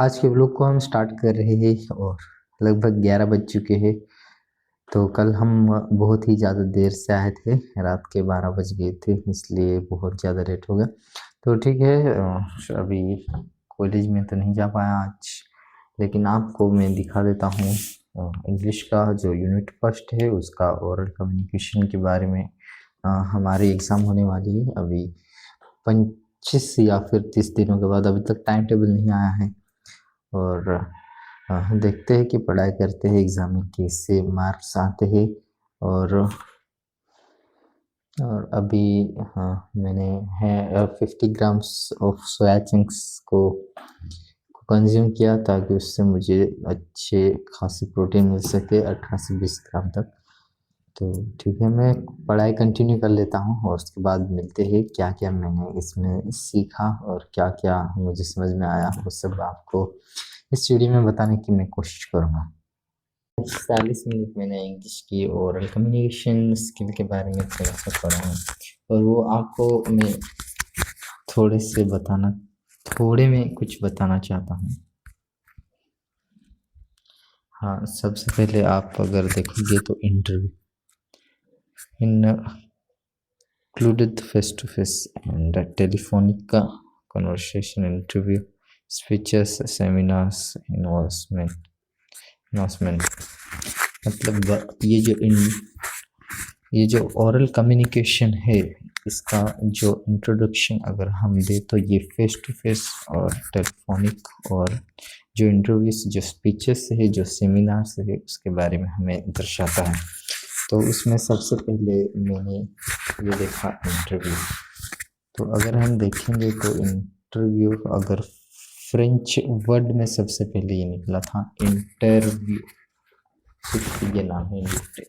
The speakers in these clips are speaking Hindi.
आज के व्लॉग को हम स्टार्ट कर रहे हैं और लगभग 11 बज चुके हैं। तो कल हम बहुत ही ज़्यादा देर से आए थे, रात के 12 बज गए थे, इसलिए बहुत ज़्यादा लेट हो गया। तो ठीक है, अभी कॉलेज में तो नहीं जा पाया आज, लेकिन आपको मैं दिखा देता हूँ इंग्लिश का जो यूनिट फर्स्ट है उसका ओरल कम्युनिकेशन के बारे में। हमारी एग्ज़ाम होने वाली है अभी 25 या फिर 30 दिनों के बाद। अभी तक टाइम टेबल नहीं आया है और देखते हैं कि पढ़ाई करते हैं एग्ज़ाम में कैसे मार्क्स आते हैं। और अभी मैंने 50 ग्राम्स ऑफ सोया चंक्स को कंज्यूम किया ताकि उससे मुझे अच्छे खासी प्रोटीन मिल सके 18 से 20 ग्राम तक। तो ठीक है, मैं पढ़ाई कंटिन्यू कर लेता हूँ और उसके बाद मिलते हैं क्या क्या मैंने इसमें सीखा और क्या क्या मुझे समझ में आया, वो सब आपको इस वीडियो में बताने की मैं कोशिश करूँगा। 40 मिनट मैंने इंग्लिश की ओरल कम्युनिकेशन स्किल के बारे में थोड़ा सा पढ़ा है और वो आपको मैं थोड़े में कुछ बताना चाहता हूँ। हाँ, सबसे पहले आप अगर देखोगे तो interview included face-to-face and telephonic conversation, interview, speeches, seminars, announcement। मतलब ये जो ओरल कम्युनिकेशन है इसका जो इंट्रोडक्शन अगर हम दे तो ये फेस टू फेस और टेलीफोनिक और जो इंटरव्यूज, जो स्पीचेस है, जो सेमिनार्स है, उसके बारे में हमें दर्शाता है। तो उसमें सबसे पहले मैंने ये देखा इंटरव्यू। तो अगर हम देखेंगे तो इंटरव्यू अगर फ्रेंच वर्ड में सबसे पहले ये निकला था इंटरव्यू, ये नाम है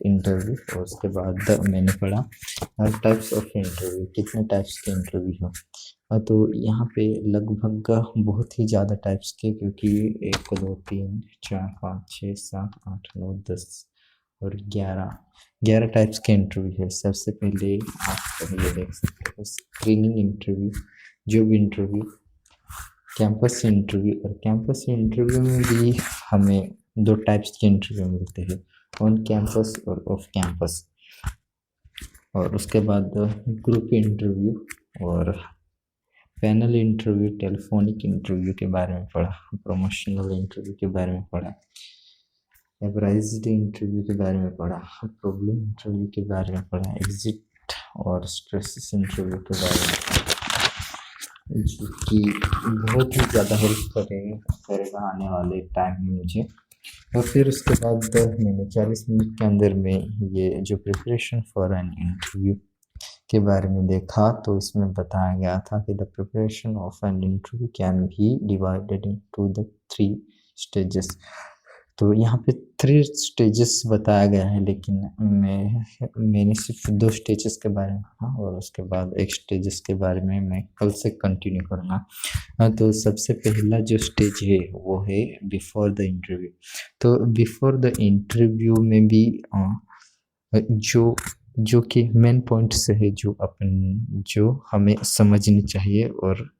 इंटरव्यू। और उसके बाद मैंने पढ़ा टाइप्स ऑफ इंटरव्यू, कितने टाइप्स के इंटरव्यू हो। तो यहाँ पे लगभग बहुत ही ज़्यादा टाइप्स के, क्योंकि 1 2 3 4 5 6 7 8 9 10 और 11 टाइप्स के इंटरव्यू है। सबसे पहले आप ये देख सकते हो screening interview, job interview, campus interview. और कैंपस इंटरव्यू में भी हमें 2 टाइप्स के इंटरव्यू मिलते हैं, ऑन कैंपस और ऑफ कैंपस। और उसके बाद ग्रुप इंटरव्यू और पैनल इंटरव्यू, टेलीफोनिक इंटरव्यू के बारे में पढ़ा, प्रमोशनल इंटरव्यू के बारे में पढ़ा, एवराइज्ड इंटरव्यू के बारे में पढ़ा, प्रॉब्लम इंटरव्यू के बारे में पढ़ा, एग्जिट और स्ट्रेस इंटरव्यू के बारे में पढ़ा, जो कि बहुत ही ज़्यादा हेल्प करेगा आने वाले टाइम में मुझे। और फिर उसके बाद मैंने 40 मिनट के अंदर में ये जो प्रिपरेशन फॉर एन इंटरव्यू के बारे में देखा। तो इसमें बताया गया था कि the preparation of an interview can be divided into the 3 stages. तो यहाँ पे 3 स्टेजेस बताया गया है, लेकिन मैंने सिर्फ 2 स्टेजेस के बारे में पढ़ा और उसके बाद 1 स्टेजेस के बारे में मैं कल से कंटिन्यू करूँगा। तो सबसे पहला जो स्टेज है वो है बिफोर द इंटरव्यू। तो बिफोर द इंटरव्यू में भी जो कि मेन पॉइंट्स है जो हमें समझनी चाहिए और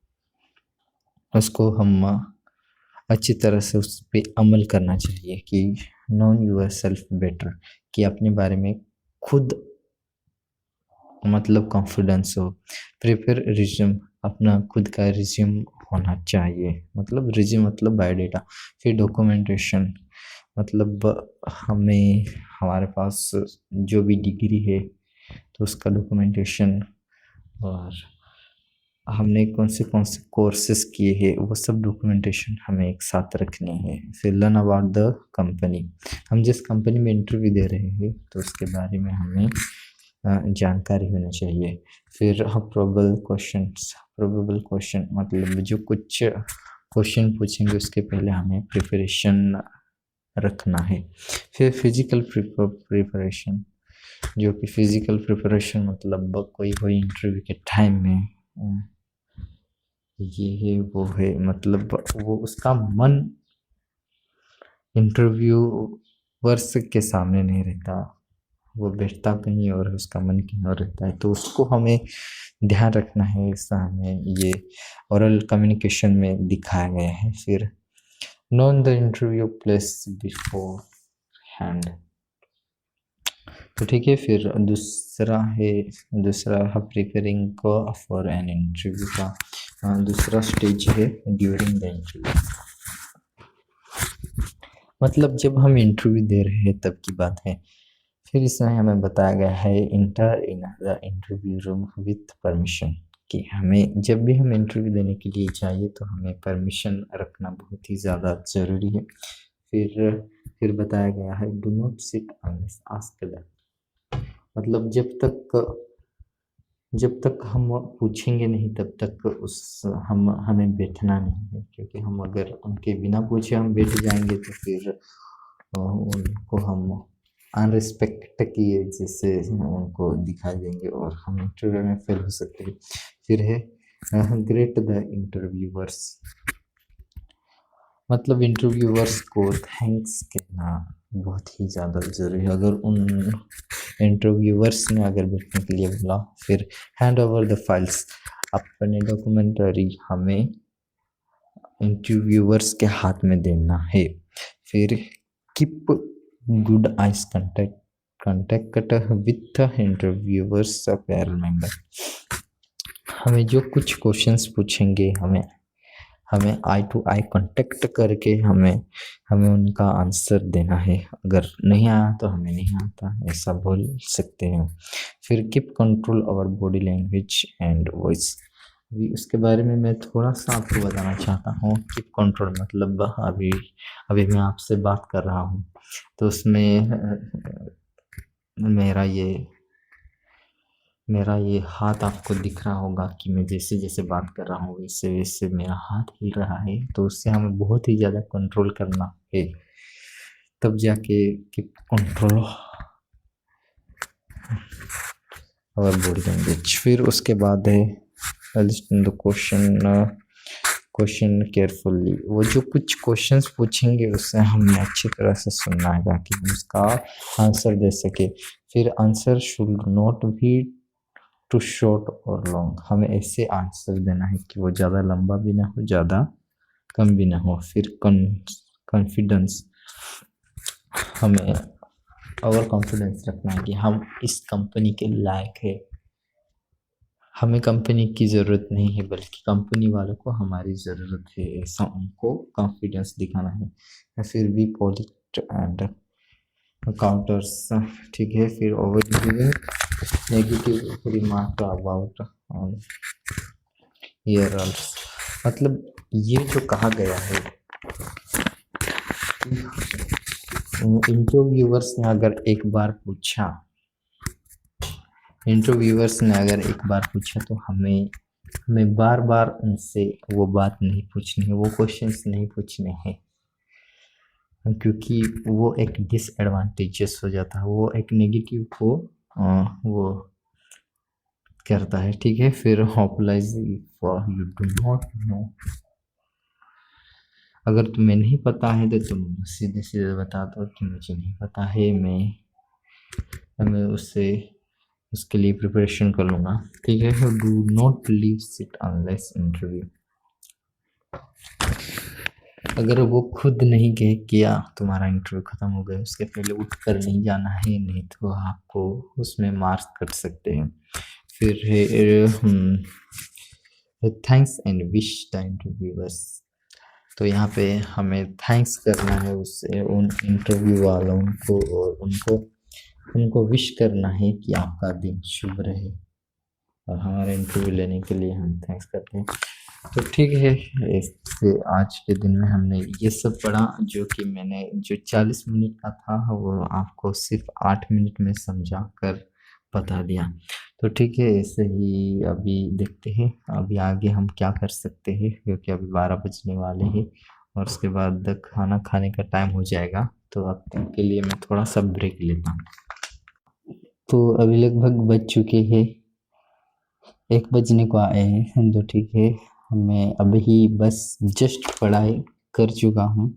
उसको हम अच्छी तरह से उस पर अमल करना चाहिए कि नोन यूर सेल्फ बेटर, कि अपने बारे में खुद मतलब कॉन्फिडेंस हो। प्रिपेयर रिज्यूम, अपना खुद का रिज्यूम होना चाहिए, मतलब रिज्यूम मतलब बायोडेटा। फिर डॉक्यूमेंटेशन, मतलब हमारे पास जो भी डिग्री है तो उसका डॉक्यूमेंटेशन, और हमने कौन से कोर्सेज किए हैं वो सब डॉक्यूमेंटेशन हमें एक साथ रखने हैं। फिर लर्न अबाउट द कंपनी, हम जिस कंपनी में इंटरव्यू दे रहे हैं तो उसके बारे में हमें जानकारी होनी चाहिए। फिर प्रोबेबल क्वेश्चन, मतलब जो कुछ क्वेश्चन पूछेंगे उसके पहले हमें प्रिपरेशन रखना है। फिर फिजिकल प्रिपरेशन, जो कि फिजिकल प्रिपरेशन मतलब कोई इंटरव्यू के टाइम में ये है वो है, मतलब वो उसका मन इंटरव्यूअर्स के सामने नहीं रहता, वो बैठता कहीं और उसका मन कहीं और रहता है। तो उसको हमें ध्यान रखना है, ऐसा हमें ये ओरल कम्युनिकेशन में दिखाया गया है। फिर known the interview place beforehand। तो ठीक है, फिर दूसरा प्रिपेयरिंग को फॉर एन इंटरव्यू का दूसरा स्टेज है ड्यूरिंग द इंटरव्यू। मतलब जब हम इंटरव्यू दे रहे हैं तब की बात है। फिर इसमें हमें बताया गया है inter in the interview room with permission, कि हमें जब भी हम इंटरव्यू देने के लिए जाइए तो हमें परमिशन रखना बहुत ही ज़्यादा ज़रूरी है। फिर बताया गया है do not sit unless asked that, मतलब जब तक हम पूछेंगे नहीं तब तक हमें बैठना नहीं है, क्योंकि हम अगर उनके बिना पूछे हम बैठ जाएंगे तो फिर उनको हम अनरिस्पेक्ट किए जैसे उनको दिखाई देंगे और हम इंटरव्यू में फेल हो सकते हैं। फिर है ग्रेट द इंटरव्यूअर्स, मतलब इंटरव्यूअर्स को थैंक्स कहना बहुत ही ज़्यादा ज़रूरी है अगर उन इंटरव्यूअर्स ने अगर बैठने के लिए बोला। फिर हैंड ओवर द फाइल्स, अपने डॉक्यूमेंटरी हमें इंटरव्यूअर्स के हाथ में देना है। फिर keep good eyes contact with interviewers panel member, हमें जो कुछ क्वेश्चंस पूछेंगे हमें आई टू आई कांटेक्ट करके हमें उनका आंसर देना है। अगर नहीं आया तो हमें नहीं आता, ऐसा बोल सकते हैं। फिर keep control over body language and voice, अभी उसके बारे में मैं थोड़ा सा आपको बताना चाहता हूँ। कीप कंट्रोल मतलब अभी मैं आपसे बात कर रहा हूँ तो उसमें मेरा ये हाथ आपको दिख रहा होगा कि मैं जैसे जैसे बात कर रहा हूँ वैसे वैसे मेरा हाथ हिल रहा है, तो उससे हमें बहुत ही ज़्यादा कंट्रोल करना है, तब जाके कि कंट्रोल और बॉडी लैंग्वेज। फिर उसके बाद है लिसन द क्वेश्चन केयरफुली, वो जो कुछ क्वेश्चंस पूछेंगे उससे हमें अच्छी तरह से सुनना है ताकि हम उसका आंसर दे सके। फिर answer should not be too short और लॉन्ग, हमें ऐसे आंसर देना है कि वो ज़्यादा लंबा भी ना हो ज़्यादा कम भी ना हो। फिर कॉन्फिडेंस, हमें ओवर कॉन्फिडेंस रखना है कि हम इस कंपनी के लायक है, हमें कंपनी की ज़रूरत नहीं है बल्कि कंपनी वालों को हमारी ज़रूरत है, ऐसा उनको कॉन्फिडेंस दिखाना है। फिर भी पॉलिट एंड काउंटर्स, ठीक है। फिर ओवर नेगेटिव रिमार्क अबाउट ईयरल्स, मतलब ये जो कहा गया है इंटरव्यूअर्स ने अगर एक बार पूछा तो हमें बार बार उनसे वो बात नहीं पूछनी है, वो क्वेश्चंस नहीं पूछने हैं, क्योंकि वो एक डिसएडवांटेजेस हो जाता है, वो एक नेगेटिव को वो करता है, ठीक है। फिर hope lies for you do not know, अगर तुम्हें नहीं पता है तो तुम सीधे सीधे बता दो कि मुझे नहीं पता है, मैं उसके लिए प्रिपरेशन कर लूँगा, ठीक है। Do not leave seat unless interview, अगर वो खुद नहीं कहे किया तुम्हारा इंटरव्यू ख़त्म हो गया उसके पहले उठ कर नहीं जाना है, नहीं तो आपको उसमें मार्क्स कट सकते हैं। फिर thanks and wish the interviewers, तो यहाँ पे हमें थैंक्स करना है उससे उन इंटरव्यू वालों को और उनको विश करना है कि आपका दिन शुभ रहे, और हमारे इंटरव्यू लेने के लिए हम थैंक्स करते हैं। तो ठीक है, इससे आज के दिन में हमने ये सब पढ़ा, जो कि मैंने जो 40 मिनट का था वो आपको सिर्फ 8 मिनट में समझा कर बता दिया। तो ठीक है, ऐसे ही अभी देखते हैं अभी आगे हम क्या कर सकते हैं, क्योंकि अभी 12 बजने वाले हैं और उसके बाद खाना खाने का टाइम हो जाएगा, तो अब तक के लिए मैं थोड़ा सा ब्रेक लेता हूँ। तो अभी लगभग बज चुके हैं, 1 बजने को आए हैं, तो ठीक है, मैं अभी बस जस्ट पढ़ाई कर चुका हूँ,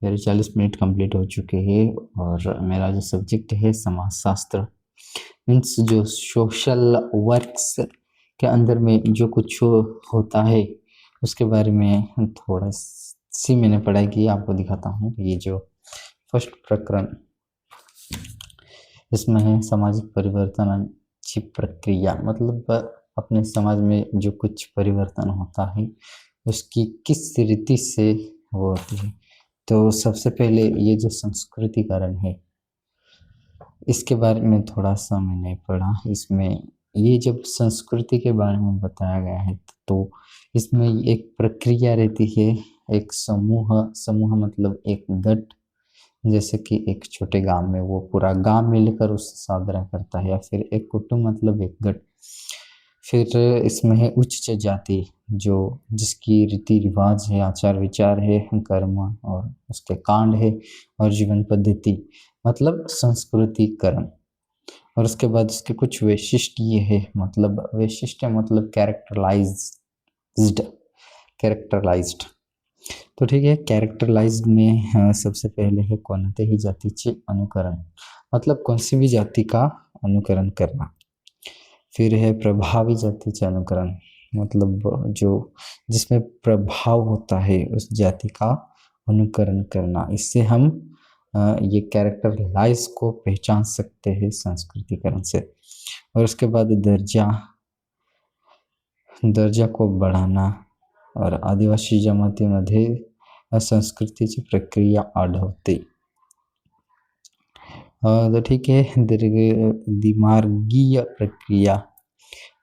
मेरे 40 मिनट कंप्लीट हो चुके हैं, और मेरा जो सब्जेक्ट है समाजशास्त्र, मीन्स जो सोशल वर्क्स के अंदर में जो कुछ होता है उसके बारे में थोड़ा सी मैंने पढ़ाई की, आपको दिखाता हूँ। ये जो फर्स्ट प्रकरण इसमें है सामाजिक परिवर्तनाची प्रक्रिया, मतलब अपने समाज में जो कुछ परिवर्तन होता है उसकी किस रीति से वो होती है। तो सबसे पहले ये जो संस्कृतिकरण है इसके बारे में थोड़ा सा मैंने पढ़ा। इसमें ये जब संस्कृति के बारे में बताया गया है तो इसमें एक प्रक्रिया रहती है, एक समूह मतलब एक गट, जैसे कि एक छोटे गांव में वो पूरा गांव मिलकर उसे साझा करता है, या फिर एक कुटुंब मतलब एक गट। फिर इसमें है उच्च जाति, जो जिसकी रीति रिवाज है, आचार विचार है, कर्म और उसके कांड है और जीवन पद्धति मतलब संस्कृतिकरण। और उसके बाद उसके कुछ वैशिष्ट ये है, मतलब वैशिष्ट मतलब कैरेक्टरलाइज्ड। तो ठीक है, कैरेक्टरलाइज्ड में सबसे पहले है कोणत्याही जातीचे अनुकरण, मतलब कौन सी भी जाति का अनुकरण करना। फिर है प्रभावी जातीचे अनुकरण, मतलब जो जिसमें प्रभाव होता है उस जाति का अनुकरण करना। इससे हम ये कैरेक्टरलाइज को पहचान सकते हैं संस्कृतिकरण से। और उसके बाद दर्जा को बढ़ाना और आदिवासी जमातीमध्ये संस्कृतीची प्रक्रिया आढळते। तो ठीक है, दिमार्गीय प्रक्रिया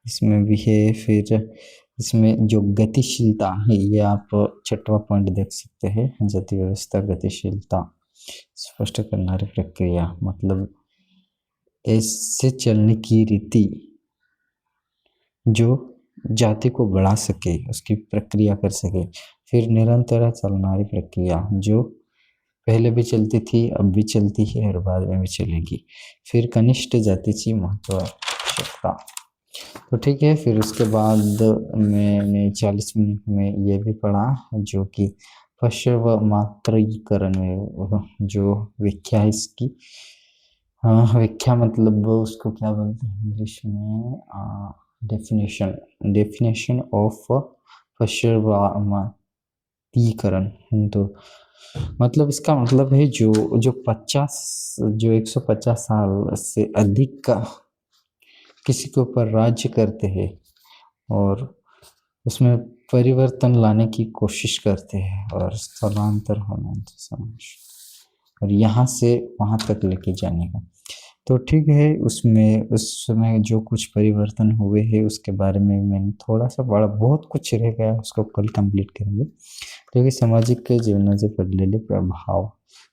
इसमें भी है। फिर इसमें जो गतिशीलता है, ये आप छठवां पॉइंट देख सकते हैं, जाति व्यवस्था गतिशीलता स्पष्ट करणारी प्रक्रिया, मतलब ऐसे चलने की रीति जो जाति को बढ़ा सके, उसकी प्रक्रिया कर सके। फिर निरंतर चलनारी प्रक्रिया, जो पहले भी चलती थी, अब भी चलती है और बाद में भी चलेगी। फिर कनिष्ठ जातीची महत्वाकांक्षा। तो ठीक है, फिर उसके बाद मैंने 40 मिनट में ये भी पढ़ा जो कि पश्चमात्रीकरण है, जो व्याख्या है इसकी। व्याख्या मतलब उसको क्या बोलते हैं इंग्लिश में, डेफिनेशन ऑफ पश्चमातीकरण। तो मतलब इसका मतलब है जो 150 साल से अधिक का किसी के ऊपर राज्य करते हैं और उसमें परिवर्तन लाने की कोशिश करते हैं और स्थलांतर होना समाज और यहाँ से वहाँ तक लेके जाने का। तो ठीक है, उसमें उस समय जो कुछ परिवर्तन हुए हैं उसके बारे में मैंने थोड़ा सा पढ़ा, बहुत कुछ रह गया, उसको कल कंप्लीट करेंगे। क्योंकि सामाजिक जीवनाचे पडलेले प्रभाव,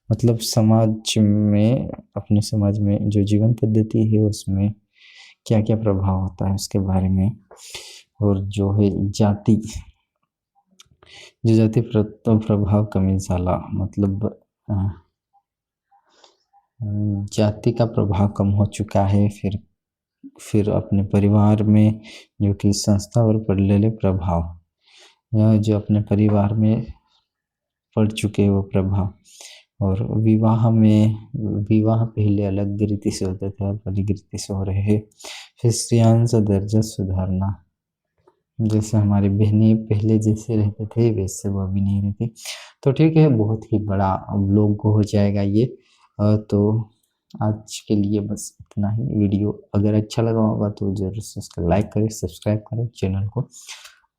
मतलब समाज में, अपने समाज में जो जीवन पद्धति है उसमें क्या क्या प्रभाव होता है उसके बारे में। और जो है जाति प्रभाव कमी झाला, मतलब जाति का प्रभाव कम हो चुका है। फिर अपने परिवार में जो कि संस्थावर पडलेले प्रभाव, या जो अपने परिवार में पड़ चुके वो प्रभाव। और विवाह पहले अलग रीति से होते थे, अब अलग रीति से हो रहे हैं। फिर स्त्रियांचा दर्जा सुधारना, जैसे हमारी बहनें पहले जैसे रहते थे वैसे वो अभी नहीं रहती। तो ठीक है, बहुत ही बड़ा व्लॉग हो जाएगा ये। तो आज के लिए बस इतना ही। वीडियो अगर अच्छा लगा होगा तो जरूर से उसको लाइक करें, सब्सक्राइब करें चैनल को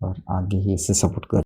और आगे ही इसे सपोर्ट करें।